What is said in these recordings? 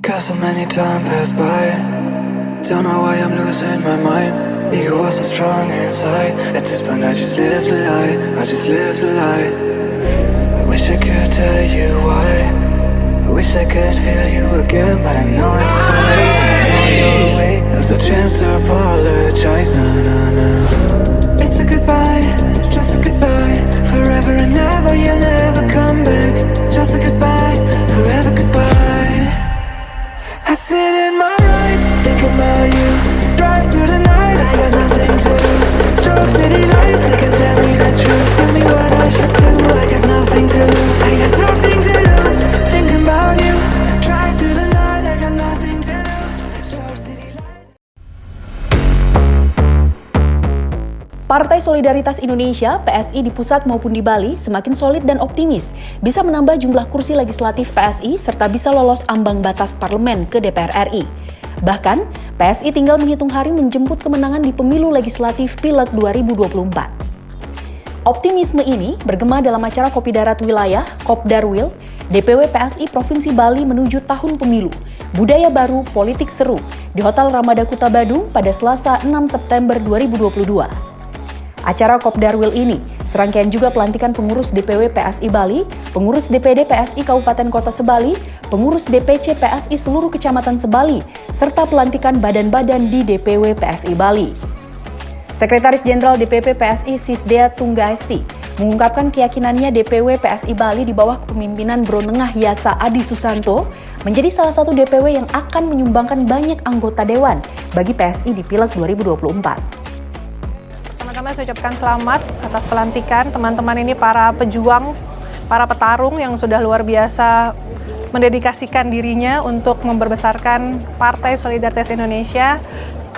Cause so many time passed by. Don't know why I'm losing my mind. Ego was so strong inside. At this point I just lived a lie. I just lived a lie. I wish I could tell you why. I wish I could feel you again, but I know it's too late. I know you're away. There's a chance to apologize. Nah, nah, nah. It's a goodbye, just a goodbye. Forever and ever, you'll never come back. Just a goodbye, forever goodbye. I sit in my ride, think about you. Drive through the night, I got nothing to lose. Strobe city lights, they can tell me the truth. Tell me what I should do, I got nothing to lose. I got nothing to lose, thinking about you. Drive through the night, I got nothing to lose. Strobe city lights. Partai Solidaritas Indonesia (PSI) di pusat maupun di Bali semakin solid dan optimis bisa menambah jumlah kursi legislatif PSI serta bisa lolos ambang batas parlemen ke DPR RI. Bahkan, PSI tinggal menghitung hari menjemput kemenangan di pemilu legislatif Pileg 2024. Optimisme ini bergema dalam acara Kopi Darat Wilayah Kopdarwil DPW PSI Provinsi Bali menuju tahun pemilu, budaya baru, politik seru di Hotel Ramada Kuta Badung pada Selasa 6 September 2022. Acara Kopdarwil ini serangkaian juga pelantikan pengurus DPW PSI Bali, pengurus DPD PSI Kabupaten Kota Sebali, pengurus DPC PSI seluruh kecamatan Sebali, serta pelantikan badan-badan di DPW PSI Bali. Sekretaris Jenderal DPP PSI Sisdea Tunggaesti mengungkapkan keyakinannya DPW PSI Bali di bawah kepemimpinan Bro Nengah Yasa Adi Susanto menjadi salah satu DPW yang akan menyumbangkan banyak anggota dewan bagi PSI di Pileg 2024. Pertama-tama saya ucapkan selamat atas pelantikan teman-teman ini, para pejuang, para petarung yang sudah luar biasa mendedikasikan dirinya untuk memperbesarkan Partai Solidaritas Indonesia.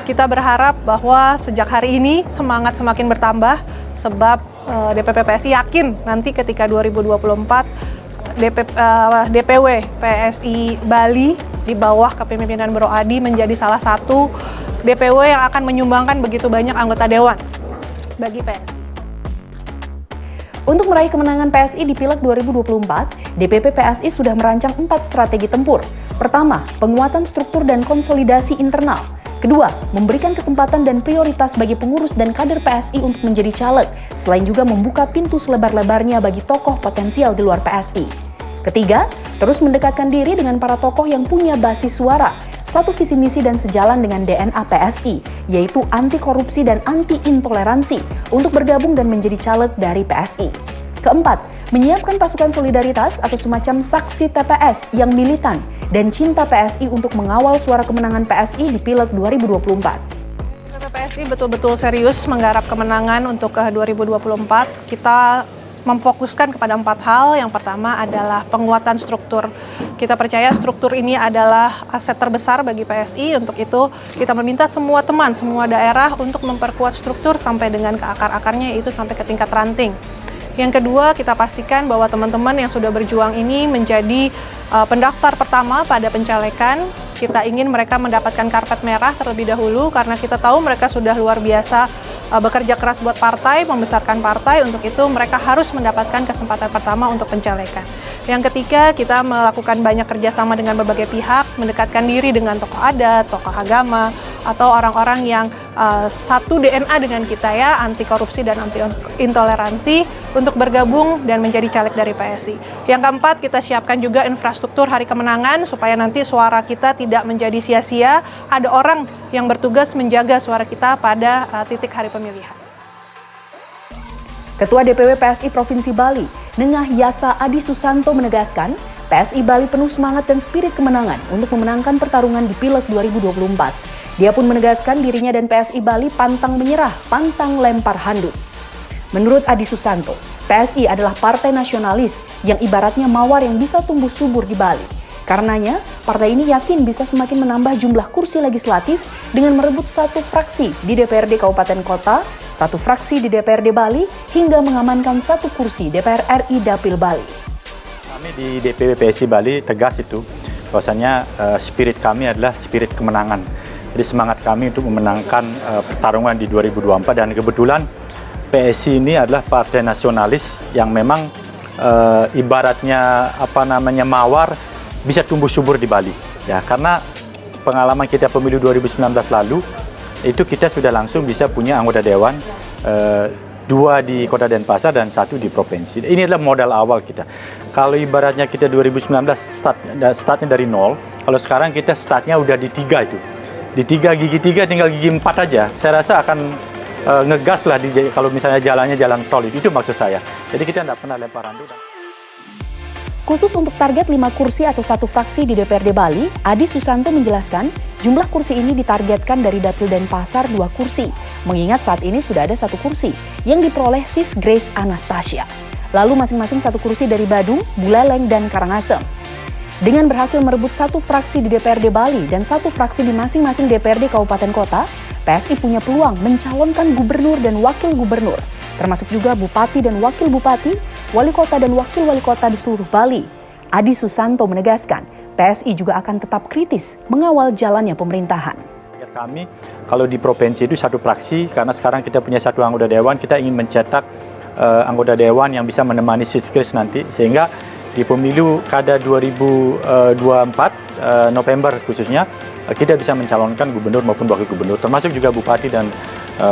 Kita berharap bahwa sejak hari ini semangat semakin bertambah sebab DPP PSI yakin nanti ketika 2024 DPW PSI Bali di bawah kepemimpinan Bro Adi menjadi salah satu DPW yang akan menyumbangkan begitu banyak anggota dewan bagi PSI. Untuk meraih kemenangan PSI di Pileg 2024, DPP PSI sudah merancang 4 strategi tempur. Pertama, penguatan struktur dan konsolidasi internal. Kedua, memberikan kesempatan dan prioritas bagi pengurus dan kader PSI untuk menjadi caleg, selain juga membuka pintu selebar-lebarnya bagi tokoh potensial di luar PSI. Ketiga, terus mendekatkan diri dengan para tokoh yang punya basis suara, satu visi misi dan sejalan dengan DNA PSI, yaitu anti korupsi dan anti intoleransi, untuk bergabung dan menjadi caleg dari PSI. Keempat, menyiapkan pasukan solidaritas atau semacam saksi TPS yang militan dan cinta PSI untuk mengawal suara kemenangan PSI di Pileg 2024. PSI betul-betul serius menggarap kemenangan untuk 2024. Kita memfokuskan kepada 4 hal. Yang pertama adalah penguatan struktur. Kita percaya struktur ini adalah aset terbesar bagi PSI. Untuk itu kita meminta semua teman, semua daerah untuk memperkuat struktur sampai dengan ke akar-akarnya, yaitu sampai ke tingkat ranting. Yang kedua, kita pastikan bahwa teman-teman yang sudah berjuang ini menjadi pendaftar pertama pada pencalekan. Kita ingin mereka mendapatkan karpet merah terlebih dahulu karena kita tahu mereka sudah luar biasa bekerja keras buat partai, membesarkan partai. Untuk itu mereka harus mendapatkan kesempatan pertama untuk pencalekan. Yang ketiga, kita melakukan banyak kerjasama dengan berbagai pihak, mendekatkan diri dengan tokoh adat, tokoh agama, atau orang-orang yang satu DNA dengan kita ya, anti korupsi dan anti intoleransi, untuk bergabung dan menjadi caleg dari PSI. Yang keempat, kita siapkan juga infrastruktur hari kemenangan supaya nanti suara kita tidak menjadi sia-sia. Ada orang yang bertugas menjaga suara kita pada titik hari pemilihan. Ketua DPW PSI Provinsi Bali, Nengah Yasa Adi Susanto menegaskan, PSI Bali penuh semangat dan spirit kemenangan untuk memenangkan pertarungan di Pileg 2024. Dia pun menegaskan dirinya dan PSI Bali pantang menyerah, pantang lempar handuk. Menurut Adi Susanto, PSI adalah partai nasionalis yang ibaratnya mawar yang bisa tumbuh subur di Bali. Karenanya, partai ini yakin bisa semakin menambah jumlah kursi legislatif dengan merebut satu fraksi di DPRD Kabupaten Kota, satu fraksi di DPRD Bali, hingga mengamankan satu kursi DPR RI Dapil Bali. Kami di DPW PSI Bali tegas itu, bahwasanya spirit kami adalah spirit kemenangan. Jadi semangat kami untuk memenangkan pertarungan di 2024, dan kebetulan PSI ini adalah partai nasionalis yang memang ibaratnya mawar bisa tumbuh subur di Bali. Ya, karena pengalaman kita pemilu 2019 lalu, itu kita sudah langsung bisa punya anggota dewan 2 di Kota Denpasar dan 1 di provinsi. Ini adalah modal awal kita. Kalau ibaratnya kita 2019 startnya dari 0, kalau sekarang kita startnya udah di 3 itu. Di 3, gigi 3 tinggal gigi 4 aja. Saya rasa akan ngegas lah kalau misalnya jalannya jalan tol itu maksud saya. Jadi kita tidak pernah lempar randu. Khusus untuk target 5 kursi atau 1 fraksi di DPRD Bali, Adi Susanto menjelaskan jumlah kursi ini ditargetkan dari Dapil Denpasar 2 kursi, mengingat saat ini sudah ada 1 kursi yang diperoleh Sis Grace Anastasia. Lalu masing-masing 1 kursi dari Badung, Buleleng, dan Karangasem. Dengan berhasil merebut 1 fraksi di DPRD Bali dan 1 fraksi di masing-masing DPRD Kabupaten Kota, PSI punya peluang mencalonkan gubernur dan wakil gubernur, termasuk juga bupati dan wakil bupati, wali kota dan wakil wali kota di seluruh Bali. Adi Susanto menegaskan, PSI juga akan tetap kritis mengawal jalannya pemerintahan. Kami, kalau di provinsi itu 1 fraksi, karena sekarang kita punya 1 anggota dewan, kita ingin mencetak anggota dewan yang bisa menemani Sis Grace nanti, sehingga di pemilu kada 2024 November khususnya, kita bisa mencalonkan gubernur maupun wakil gubernur, termasuk juga bupati dan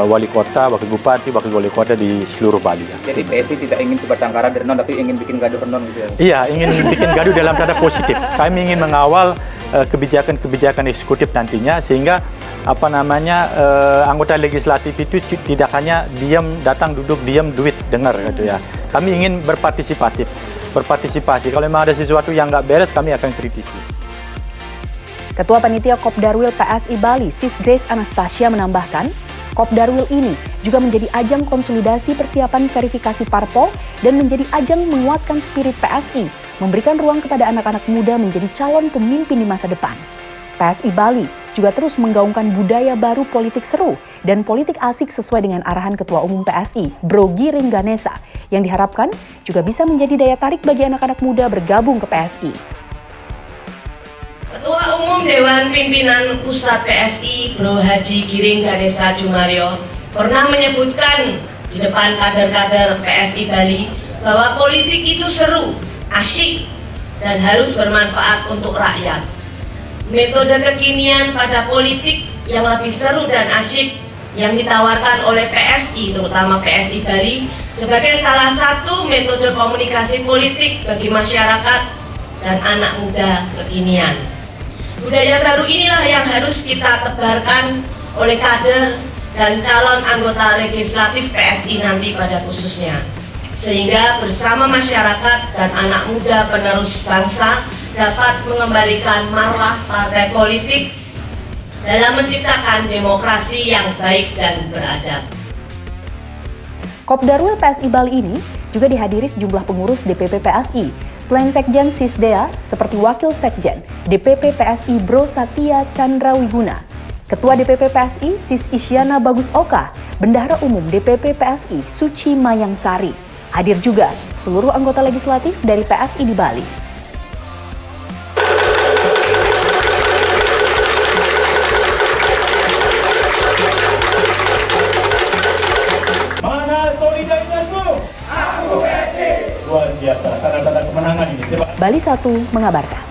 wali kota, wakil bupati, wakil wali kota di seluruh Bali. Jadi PSI tidak ingin sebatang kara Renon, tapi ingin bikin gaduh Renon gitu ya? Iya, ingin bikin gaduh dalam tanda positif. Kami ingin mengawal kebijakan-kebijakan eksekutif nantinya, sehingga anggota legislatif itu tidak hanya diam, datang, duduk, diam, duit, dengar gitu ya. Kami ingin berpartisipasi. Kalau memang ada sesuatu yang nggak beres, kami akan kritisi. Ketua Panitia Kopdarwil PSI Bali, Sis Grace Anastasia menambahkan, Kopdarwil ini juga menjadi ajang konsolidasi persiapan verifikasi parpol dan menjadi ajang menguatkan spirit PSI, memberikan ruang kepada anak-anak muda menjadi calon pemimpin di masa depan. PSI Bali juga terus menggaungkan budaya baru politik seru dan politik asik sesuai dengan arahan Ketua Umum PSI, Bro Giring Ganesa, yang diharapkan juga bisa menjadi daya tarik bagi anak-anak muda bergabung ke PSI. Ketua Umum Dewan Pimpinan Pusat PSI, Bro Haji Giring Ganesa Jumario, pernah menyebutkan di depan kader-kader PSI Bali bahwa politik itu seru, asyik, dan harus bermanfaat untuk rakyat. Metode kekinian pada politik yang lebih seru dan asyik yang ditawarkan oleh PSI, terutama PSI Bali, sebagai salah satu metode komunikasi politik bagi masyarakat dan anak muda kekinian. Budaya baru inilah yang harus kita tebarkan oleh kader dan calon anggota legislatif PSI nanti pada khususnya, sehingga bersama masyarakat dan anak muda penerus bangsa dapat mengembalikan marwah partai politik dalam menciptakan demokrasi yang baik dan beradab. Kopdarwil PSI Bali ini juga dihadiri sejumlah pengurus DPP PSI. Selain Sekjen Sisdea, seperti Wakil Sekjen DPP PSI Bro Satya Chandra Wiguna, Ketua DPP PSI Sis Isyana Bagus Oka, Bendahara Umum DPP PSI Suci Mayang Sari. Hadir juga seluruh anggota legislatif dari PSI di Bali. Luar biasa, tanda-tanda kemenangan ini. Bali 1 mengabarkan.